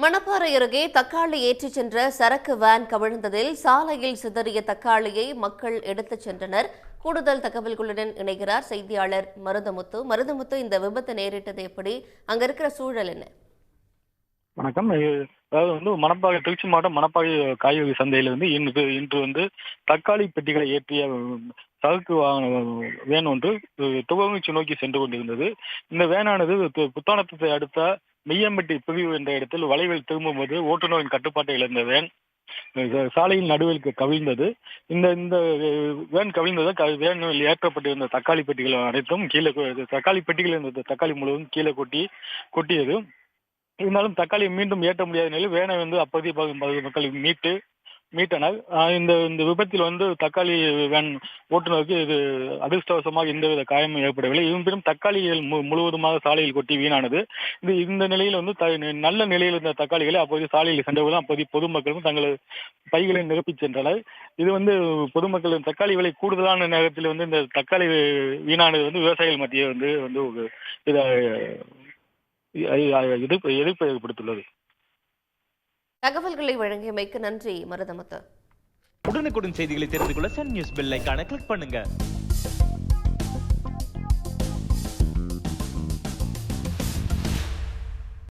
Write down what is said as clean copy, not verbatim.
மணப்பாறை அருகே தக்காளி ஏற்றிச் சென்ற சரக்கு வேன் கவிழ்ந்ததில் சாலையில் சிதறிய தக்காளியை மக்கள் எடுத்துச் சென்றனர். கூடுதல் தகவல்களுடன் இணைகிறார் செய்தியாளர் மருதமுத்து. மருதமுத்து, இந்த விபத்து நேரிட்டது எப்படி? அங்க இருக்கிற சூழல் என்ன? வணக்கம். அதாவது மணப்பாறை திருச்சி மாவட்டம் மணப்பாறை காய்கறி சந்தையில் இன்று தக்காளி பெட்டிகளை ஏற்றிய சரக்கு வேன் ஒன்று துவங்கச்சி நோக்கி சென்று கொண்டிருந்தது. இந்த வேனானது புத்தானத்தை அடுத்த மெய்யம்பட்டி பிரிவு என்ற இடத்தில் வளைவில் திரும்பும்போது ஓட்டுநரின் கட்டுப்பாட்டை இழந்த வேன் சாலையின் நடுவில் கவிழ்ந்தது. இந்த இந்த வேன் கவிழ்ந்தது. வேனில் ஏற்றப்பட்டிருந்த தக்காளி பெட்டிகள் அனைத்தும் கீழே, தக்காளி பெட்டிகள் இருந்த தக்காளி முழுவதும் கீழே கொட்டியது. இருந்தாலும் தக்காளி மீண்டும் ஏற்ற முடியாத நிலையில் வேனை அப்போதைய மக்கள் மீட்டனர். இந்த விபத்தில் தக்காளி வேன் ஓட்டுநருக்கு இது அதிர்ஷ்டவசமாக எந்தவித காயமும் ஏற்படவில்லை. இருப்பினும் தக்காளிகள் முழுவதுமாக சாலையில் கொட்டி வீணானது. இந்த நிலையில் நல்ல நிலையில் இருந்த தக்காளிகளை அப்போது சாலையில் சென்றபோது அப்போதைய பொதுமக்களும் தங்களது பைகளை நிரப்பிச் சென்றனர். இது பொதுமக்கள் தக்காளி விலை கூடுதலான நேரத்தில் இந்த தக்காளி வீணானது விவசாயிகள் மத்திய எதிர்ப்பை ஏற்படுத்தியுள்ளது. தகவல்களை வழங்கியமைக்கு நன்றி மருதமுத்து. உடனுக்குடன் செய்திகளை தெரிந்து கொள்ள சன் நியூஸ் பெல் ஐகானை கிளிக் பண்ணுங்க.